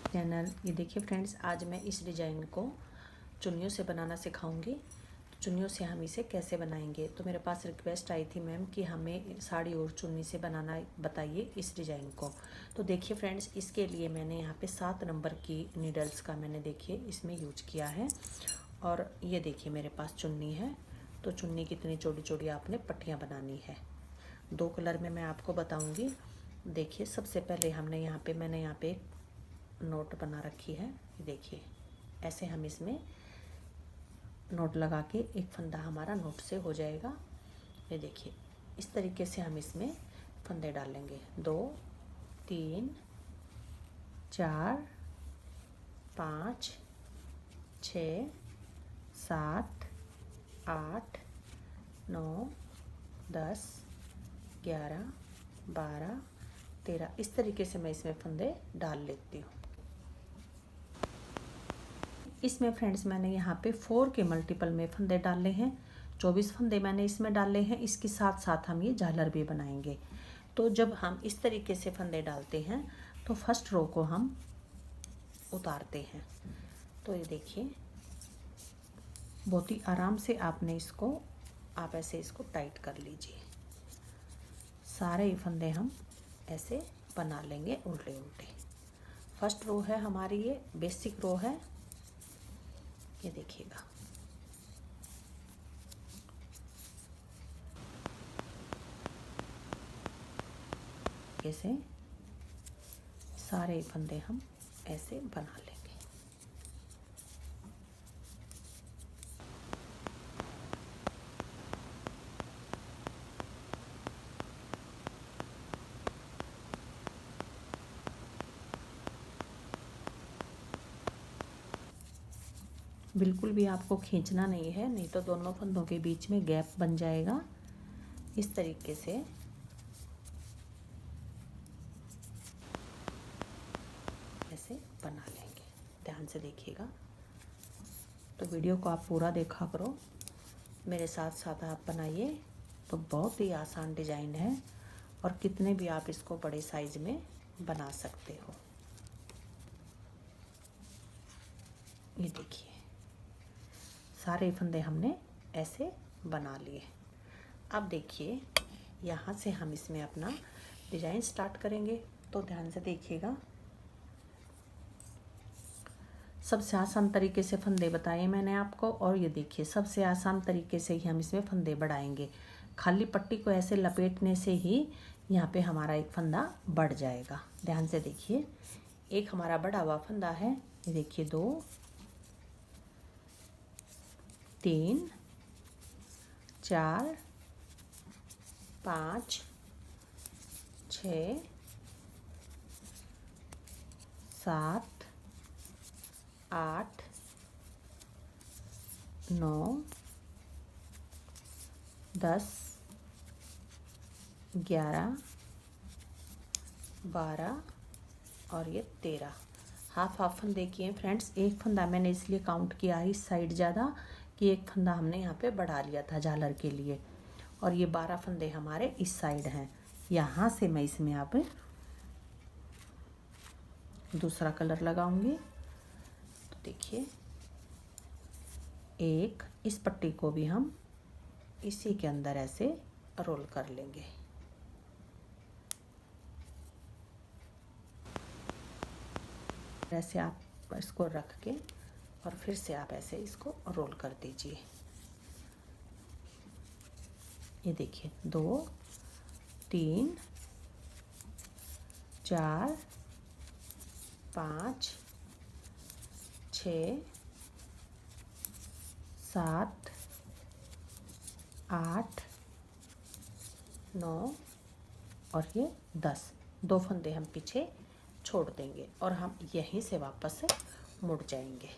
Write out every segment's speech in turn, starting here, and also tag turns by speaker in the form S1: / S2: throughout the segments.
S1: Channel. ये देखिए friends, आज मैं इस डिज़ाइन को चुन्नियों से बनाना सिखाऊंगी। तो चुन्नियों से हम इसे कैसे बनाएंगे। तो मेरे पास रिक्वेस्ट आई थी मैम कि हमें साड़ी और चुन्नी से बनाना बताइए इस डिज़ाइन को। तो देखिए फ्रेंड्स, इसके लिए मैंने यहाँ पे 7 नंबर की नीडल्स का मैंने देखिए इसमें यूज किया है। और ये देखिए मेरे पास चुन्नी है। तो चुन्नी कितनी चौड़ी चौड़ी आपने पट्टियाँ बनानी है। 2 कलर में मैं आपको बताऊँगी। देखिए सबसे पहले मैंने यहाँ पे नोट बना रखी है। देखिए ऐसे हम इसमें नोट लगा के एक फंदा हमारा नोट से हो जाएगा। ये देखिए इस तरीके से हम इसमें फंदे डालेंगे। 2 3 4 5 6 7 8 9 10 11 12 13 इस तरीके से मैं इसमें फंदे डाल लेती हूँ। इसमें फ्रेंड्स मैंने यहाँ पे 4 के मल्टीपल में फंदे डाले हैं। 24 फंदे मैंने इसमें डाले हैं। इसके साथ साथ हम ये झालर भी बनाएंगे। तो जब हम इस तरीके से फंदे डालते हैं तो फर्स्ट रो को हम उतारते हैं। तो ये देखिए बहुत ही आराम से आप ऐसे इसको टाइट कर लीजिए। सारे फंदे हम ऐसे बना लेंगे उल्टे उल्टे। फर्स्ट रो है हमारी, ये बेसिक रो है। ये देखिएगा ऐसे सारे फंदे हम ऐसे बना लेंगे। बिल्कुल भी आपको खींचना नहीं है, नहीं तो दोनों फंदों के बीच में गैप बन जाएगा। इस तरीके से ऐसे बना लेंगे। ध्यान से देखिएगा। तो वीडियो को आप पूरा देखा करो, मेरे साथ साथ आप बनाइए। तो बहुत ही आसान डिज़ाइन है और कितने भी आप इसको बड़े साइज में बना सकते हो। ये देखिए सारे फंदे हमने ऐसे बना लिए। अब देखिए यहाँ से हम इसमें अपना डिज़ाइन स्टार्ट करेंगे। तो ध्यान से देखिएगा। सबसे आसान तरीके से फंदे बताए मैंने आपको। और ये देखिए सबसे आसान तरीके से ही हम इसमें फंदे बढ़ाएंगे। खाली पट्टी को ऐसे लपेटने से ही यहाँ पे हमारा एक फंदा बढ़ जाएगा। ध्यान से देखिए, एक हमारा बढ़ा हुआ फंदा है। ये देखिए 2 3 4 5 6 7 8 9 10 11 12 और ये 13 हाफ फंदे किए फ्रेंड्स। एक फंदा मैंने इसलिए काउंट किया है इस साइड ज़्यादा कि एक फंदा हमने यहाँ पे बढ़ा लिया था झालर के लिए। और ये 12 फंदे हमारे इस साइड हैं। यहाँ से मैं इसमें अब दूसरा कलर लगाऊंगी। तो देखिए एक इस पट्टी को भी हम इसी के अंदर ऐसे रोल कर लेंगे। ऐसे आप इसको रख के और फिर से आप ऐसे इसको रोल कर दीजिए। ये देखिए 2 3 4 5 6 7 8 9 और ये 10। 2 फंदे हम पीछे छोड़ देंगे और हम यहीं से वापस मुड़ जाएंगे।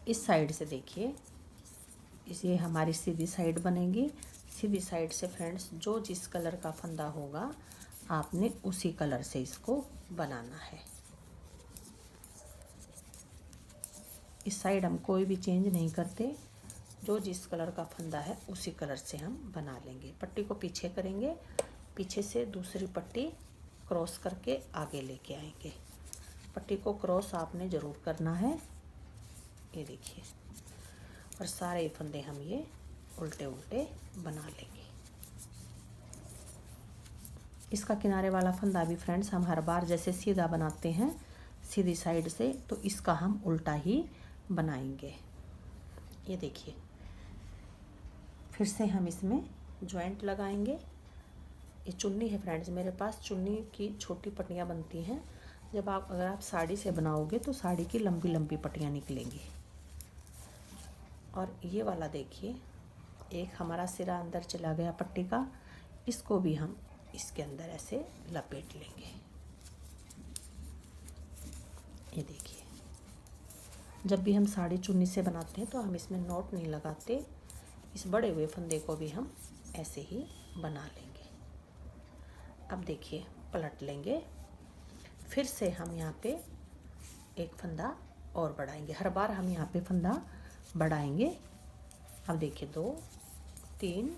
S1: इस साइड से देखिए, ये हमारी सीधी साइड बनेगी। सीधी साइड से फ्रेंड्स जो जिस कलर का फंदा होगा आपने उसी कलर से इसको बनाना है। इस साइड हम कोई भी चेंज नहीं करते, जो जिस कलर का फंदा है उसी कलर से हम बना लेंगे। पट्टी को पीछे करेंगे, पीछे से दूसरी पट्टी क्रॉस करके आगे लेके आएंगे। पट्टी को क्रॉस आपने ज़रूर करना है, ये देखिए। और सारे फंदे हम ये उल्टे उल्टे बना लेंगे। इसका किनारे वाला फंदा भी फ्रेंड्स हम हर बार जैसे सीधा बनाते हैं सीधी साइड से, तो इसका हम उल्टा ही बनाएंगे। ये देखिए, फिर से हम इसमें जॉइंट लगाएंगे। ये चुन्नी है फ्रेंड्स मेरे पास, चुन्नी की छोटी पट्टियाँ बनती हैं। जब अगर आप साड़ी से बनाओगे तो साड़ी की लंबी लंबी पट्टियाँ निकलेंगी। और ये वाला देखिए, एक हमारा सिरा अंदर चला गया पट्टी का, इसको भी हम इसके अंदर ऐसे लपेट लेंगे। ये देखिए, जब भी हम साड़ी चुन्नी से बनाते हैं तो हम इसमें नॉट नहीं लगाते, इस बड़े हुए फंदे को भी हम ऐसे ही बना लेंगे। अब देखिए, पलट लेंगे, फिर से हम यहाँ पे एक फंदा और बढ़ाएंगे। हर बार हम यहाँ पे फंदा बढ़ाएंगे। अब देखिए, 2 3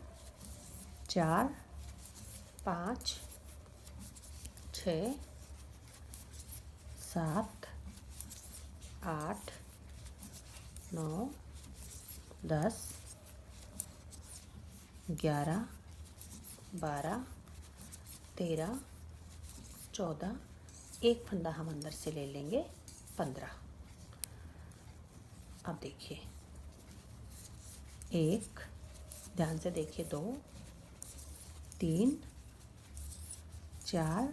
S1: 4 5 6 7 8 9 10 11 12 13 14, एक फंदा हम अंदर से ले लेंगे 15। अब देखिए, 1, ध्यान से देखिए, 2 3 4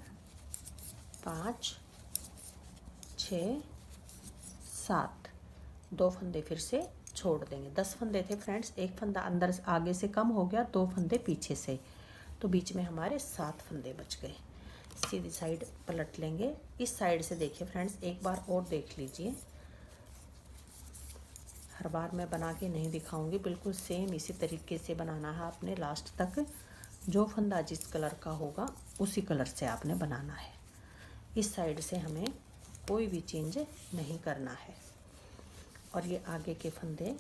S1: 5 6 7, 2 फंदे फिर से छोड़ देंगे। 10 फंदे थे फ्रेंड्स, एक फंदा अंदर आगे से कम हो गया, 2 फंदे पीछे से, तो बीच में हमारे 7 फंदे बच गए। सीधी साइड पलट लेंगे। इस साइड से देखिए फ्रेंड्स, एक बार और देख लीजिए। हर बार मैं बना के नहीं दिखाऊंगी, बिल्कुल सेम इसी तरीके से बनाना है आपने लास्ट तक। जो फंदा जिस कलर का होगा उसी कलर से आपने बनाना है। इस साइड से हमें कोई भी चेंज नहीं करना है। और ये आगे के फंदे,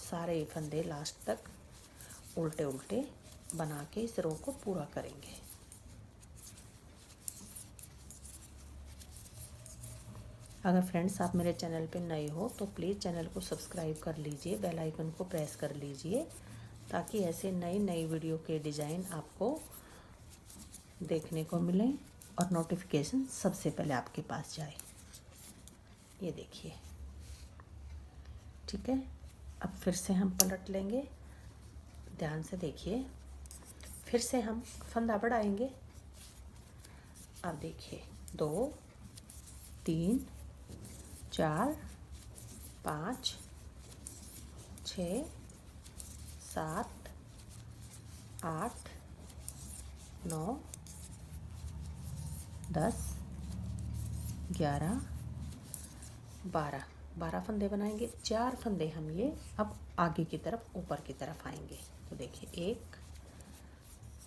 S1: सारे फंदे लास्ट तक उल्टे उल्टे बना के इस रो को पूरा करेंगे। अगर फ्रेंड्स आप मेरे चैनल पे नए हो तो प्लीज़ चैनल को सब्सक्राइब कर लीजिए, बेल आइकन को प्रेस कर लीजिए, ताकि ऐसे नई वीडियो के डिज़ाइन आपको देखने को मिलें और नोटिफिकेशन सबसे पहले आपके पास जाए। ये देखिए, ठीक है। अब फिर से हम पलट लेंगे, ध्यान से देखिए, फिर से हम फंदा बढ़ाएंगे। अब देखिए, 2 3 4 5 6 7 8 9 10 11 12 फंदे बनाएंगे। 4 फंदे हम ये अब आगे की तरफ, ऊपर की तरफ आएंगे। तो देखिए, 1,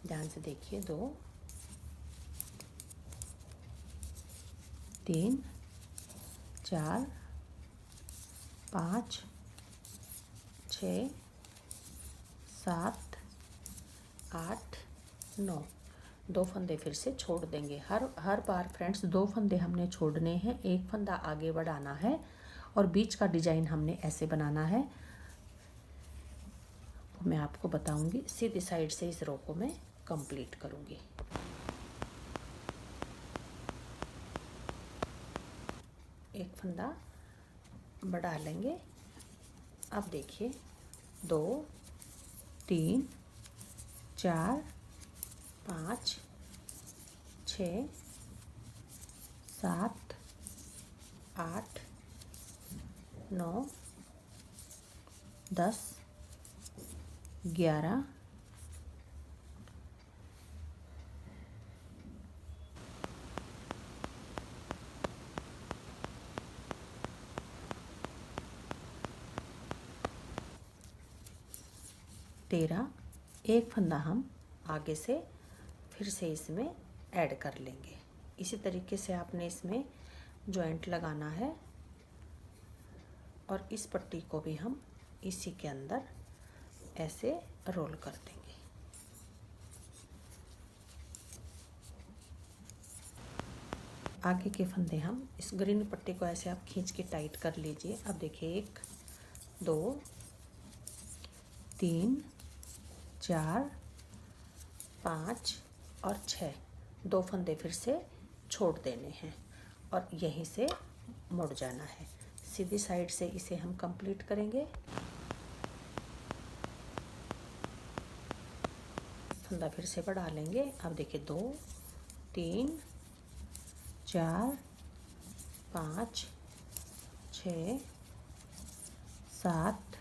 S1: ध्यान से देखिए, 2 3 4 5 6 7 8 9, 2 फंदे फिर से छोड़ देंगे। हर बार फ्रेंड्स 2 फंदे हमने छोड़ने हैं, एक फंदा आगे बढ़ाना है और बीच का डिजाइन हमने ऐसे बनाना है। मैं आपको बताऊंगी, सीधी साइड से इस रो को मैं कंप्लीट करूंगी। एक फंदा बढ़ा लेंगे। अब देखिए, 2 3 4 5 6 7 8 9 10 11 13, एक फंदा हम आगे से फिर से इसमें ऐड कर लेंगे। इसी तरीके से आपने इसमें जॉइंट लगाना है और इस पट्टी को भी हम इसी के अंदर ऐसे रोल कर देंगे। आगे के फंदे हम इस ग्रीन पट्टी को ऐसे आप खींच के टाइट कर लीजिए। अब देखिए 1 2 3 4 5 और 6, 2 फंदे फिर से छोड़ देने हैं और यहीं से मुड़ जाना है। सीधी साइड से इसे हम कंप्लीट करेंगे। फंदा फिर से बढ़ा लेंगे। अब देखिए 2 3 4 5 6 7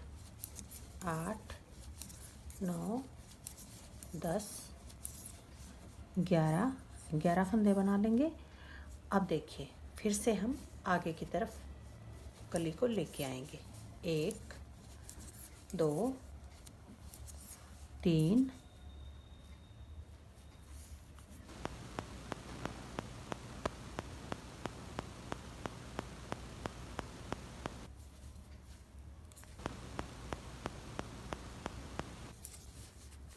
S1: 8 9 10 11 फंदे बना लेंगे। अब देखिए फिर से हम आगे की तरफ कली को लेके आएंगे। 1 2 3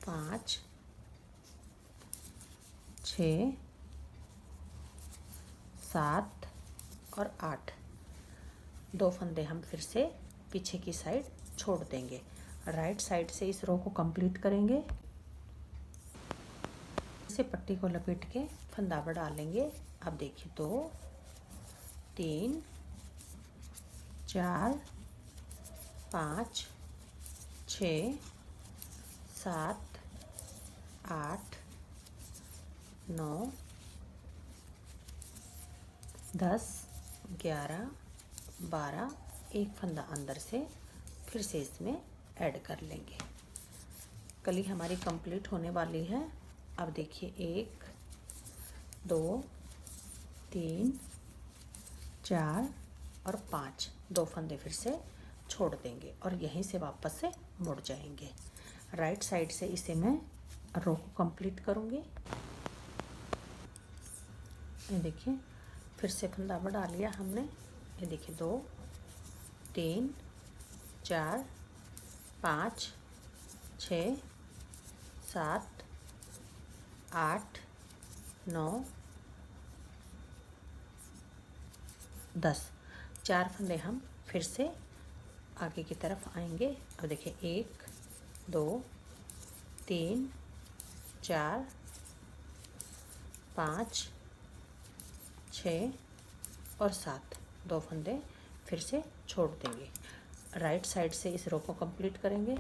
S1: 5 6 7 और 8, 2 फंदे हम फिर से पीछे की साइड छोड़ देंगे। राइट साइड से इस रो को कंप्लीट करेंगे। इसे पट्टी को लपेट के फंदा बढ़ा लेंगे। अब देखिए 2 3 4 5 6 7 8 9 10 11 12, एक फंदा अंदर से फिर से इसमें ऐड कर लेंगे। कली हमारी कंप्लीट होने वाली है। अब देखिए 1 2 3 4 और 5, 2 फंदे फिर से छोड़ देंगे और यहीं से वापस से मुड़ जाएंगे। राइट साइड से इसे मैं रो को कंप्लीट करूँगी। ये देखिए फिर से फंदा बढ़ा लिया हमने। ये देखिए 2 3 4 5 6 7 8 9 10, 4 फंदे हम फिर से आगे की तरफ आएंगे। अब देखिए 1 2 3 4 5 6 और 7, 2 फंदे फिर से छोड़ देंगे। राइट साइड से इस रो को कंप्लीट करेंगे।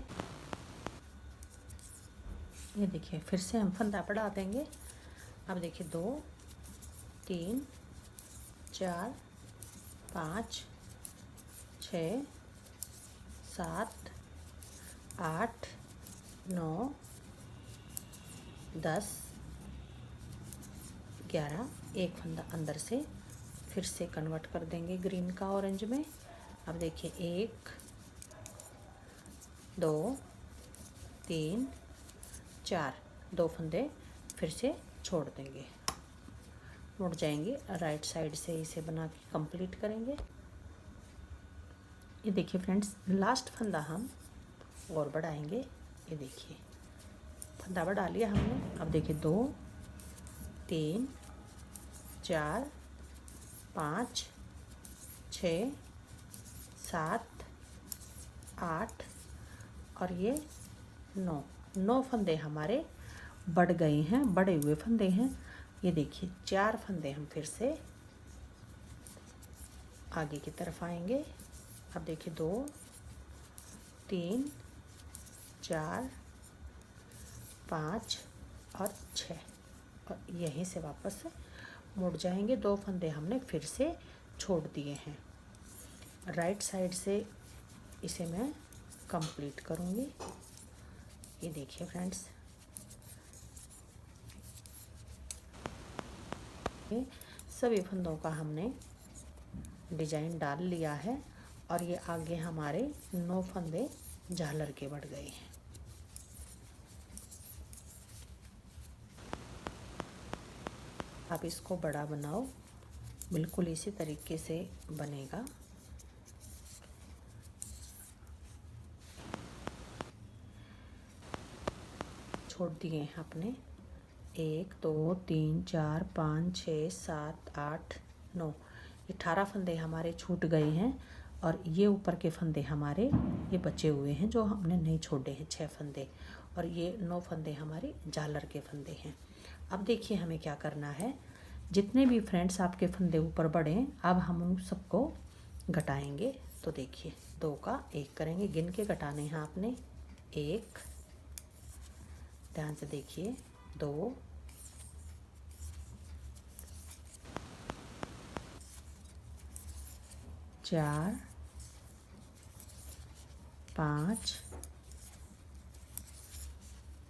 S1: ये देखिए फिर से हम फंदा बढ़ा देंगे। अब देखिए 2 3 4 5 6 7 8 9 10 11, एक फंदा अंदर से फिर से कन्वर्ट कर देंगे ग्रीन का ऑरेंज में। अब देखिए 1 2 3 4, 2 फंदे फिर से छोड़ देंगे, मुड़ जाएंगे। राइट साइड से इसे बना के कंप्लीट करेंगे। ये देखिए फ्रेंड्स लास्ट फंदा हम और बढ़ाएंगे। ये देखिए फंदा बढ़ा लिया हमने। अब देखिए 2 3 4 5 6 7 8 और ये 9 फंदे हमारे बढ़ गए हैं, बड़े हुए फंदे हैं। ये देखिए 4 फंदे हम फिर से आगे की तरफ आएंगे। अब देखिए 2 3 4 5 और 6 और यहीं से वापस मुड़ जाएंगे। 2 फंदे हमने फिर से छोड़ दिए हैं। राइट साइड से इसे मैं कंप्लीट करूँगी। ये देखिए फ्रेंड्स सभी फंदों का हमने डिजाइन डाल लिया है और ये आगे हमारे 9 फंदे झालर के बढ़ गए हैं। आप इसको बड़ा बनाओ, बिल्कुल इसी तरीके से बनेगा। छोड़ दिए हैं अपने 1 2 3 4 5 6 7 8 9, 18 फंदे हमारे छूट गए हैं और ये ऊपर के फंदे हमारे ये बचे हुए हैं जो हमने नहीं छोड़े हैं 6 फंदे, और ये 9 फंदे हमारे झालर के फंदे हैं। अब देखिए हमें क्या करना है, जितने भी फ्रेंड्स आपके फंदे ऊपर बढ़े अब हम उन सबको घटाएंगे। तो देखिए 2 का 1 करेंगे, गिन के घटाने हैं आपने। 1, ध्यान से देखिए, 2, 4, 5,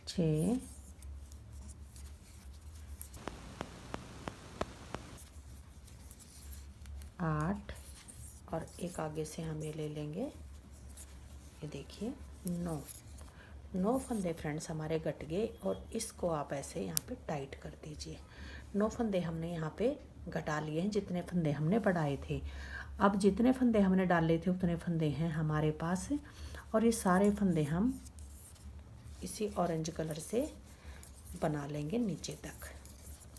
S1: 6, 8 और एक आगे से हम ये ले लेंगे, ये देखिए 9 फंदे फ्रेंड्स हमारे कट गए। और इसको आप ऐसे यहाँ पे टाइट कर दीजिए। 9 फंदे हमने यहाँ पे घटा लिए हैं जितने फंदे हमने बढ़ाए थे। अब जितने फंदे हमने डाले थे उतने फंदे हैं हमारे पास, और ये सारे फंदे हम इसी ऑरेंज कलर से बना लेंगे नीचे तक।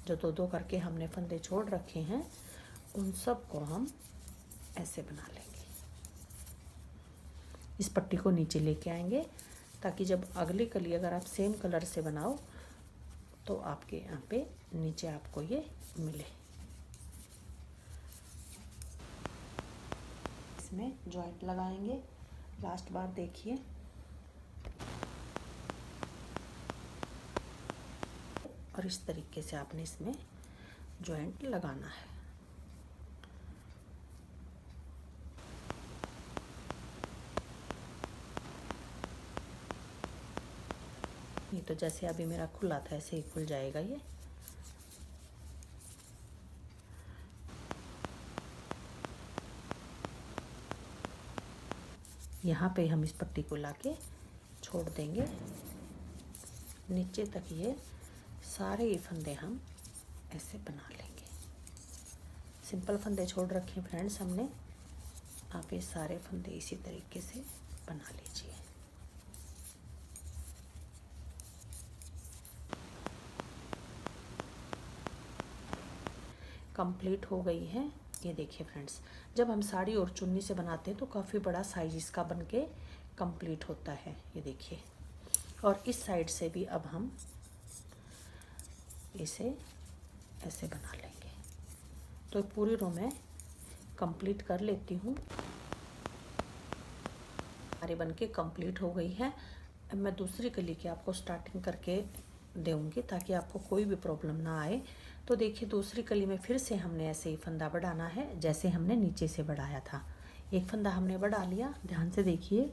S1: जो 2-2 करके हमने फंदे छोड़ रखे हैं उन सब को हम ऐसे बना लेंगे। इस पट्टी को नीचे लेके आएंगे ताकि जब अगली कली अगर आप सेम कलर से बनाओ तो आपके यहाँ पे नीचे आपको ये मिले। इसमें जॉइंट लगाएंगे लास्ट बार, देखिए और इस तरीके से आपने इसमें जॉइंट लगाना है। ये तो जैसे अभी मेरा खुला था ऐसे ही खुल जाएगा ये। यहाँ पे हम इस पट्टी को लाके छोड़ देंगे नीचे तक, ये सारे ये फंदे हम ऐसे बना लेंगे। सिंपल फंदे छोड़ रखे फ्रेंड्स हमने, आप ये सारे फंदे इसी तरीके से बना लीजिए। कंप्लीट हो गई है। ये देखिए फ्रेंड्स, जब हम साड़ी और चुन्नी से बनाते हैं तो काफ़ी बड़ा साइज इसका बनके कंप्लीट होता है। ये देखिए, और इस साइड से भी अब हम इसे ऐसे बना लेंगे। तो पूरी रो में कंप्लीट कर लेती हूँ। हमारी बनके कंप्लीट हो गई है। अब मैं दूसरी कली की आपको स्टार्टिंग करके दूँगी ताकि आपको कोई भी प्रॉब्लम ना आए। तो देखिए दूसरी कली में फिर से हमने ऐसे ही फंदा बढ़ाना है जैसे हमने नीचे से बढ़ाया था। एक फंदा हमने बढ़ा लिया, ध्यान से देखिए,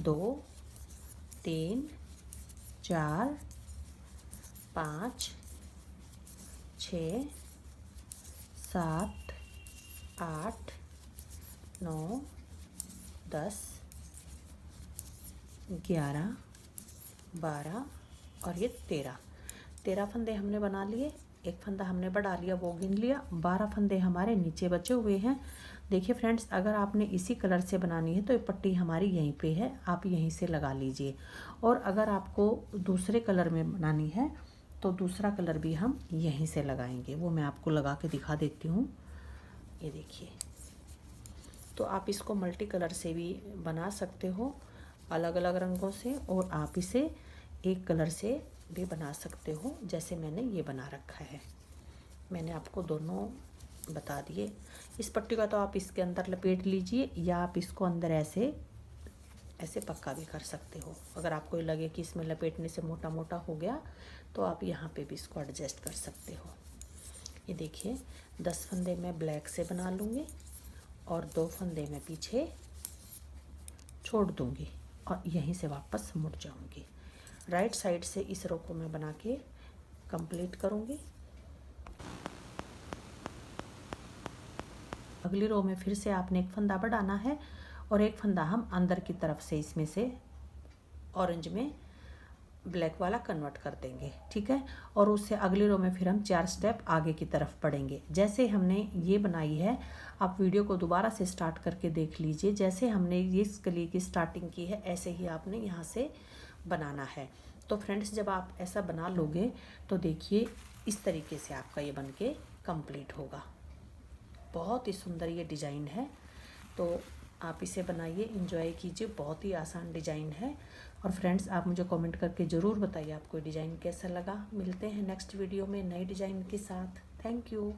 S1: 2, 3, 4, 5, 6, 7, 8, 9, 10, 11, 12 और ये 13 फंदे हमने बना लिए। एक फंदा हमने बढ़ा लिया, वो गिन लिया। 12 फंदे हमारे नीचे बचे हुए हैं। देखिए फ्रेंड्स, अगर आपने इसी कलर से बनानी है तो ये पट्टी हमारी यहीं पे है, आप यहीं से लगा लीजिए। और अगर आपको दूसरे कलर में बनानी है तो दूसरा कलर भी हम यहीं से लगाएंगे, वो मैं आपको लगा के दिखा देती हूँ। ये देखिए, तो आप इसको मल्टी कलर से भी बना सकते हो, अलग अलग रंगों से, और आप इसे एक कलर से भी बना सकते हो जैसे मैंने ये बना रखा है। मैंने आपको दोनों बता दिए। इस पट्टी का तो आप इसके अंदर लपेट लीजिए या आप इसको अंदर ऐसे ऐसे पक्का भी कर सकते हो। अगर आपको लगे कि इसमें लपेटने से मोटा मोटा हो गया तो आप यहाँ पे भी इसको एडजस्ट कर सकते हो। ये देखिए, 10 फंदे मैं ब्लैक से बना लूँगी और 2 फंदे मैं पीछे छोड़ दूँगी और यहीं से वापस मुड़ जाऊँगी। राइट साइड से इस रो को मैं बना के कंप्लीट करूँगी। अगली रो में फिर से आपने एक फंदा बढ़ाना है और एक फंदा हम अंदर की तरफ से इसमें से ऑरेंज में ब्लैक वाला कन्वर्ट कर देंगे, ठीक है। और उससे अगली रो में फिर हम 4 स्टेप आगे की तरफ बढ़ेंगे। जैसे हमने ये बनाई है, आप वीडियो को दोबारा से स्टार्ट करके देख लीजिए। जैसे हमने ये इस कली की स्टार्टिंग की है ऐसे ही आपने यहाँ से बनाना है। तो फ्रेंड्स, जब आप ऐसा बना लोगे तो देखिए इस तरीके से आपका ये बनके कंप्लीट होगा। बहुत ही सुंदर ये डिज़ाइन है। तो आप इसे बनाइए, एंजॉय कीजिए, बहुत ही आसान डिज़ाइन है। और फ्रेंड्स, आप मुझे कमेंट करके ज़रूर बताइए आपको डिज़ाइन कैसा लगा। मिलते हैं नेक्स्ट वीडियो में नए डिज़ाइन के साथ। Thank you.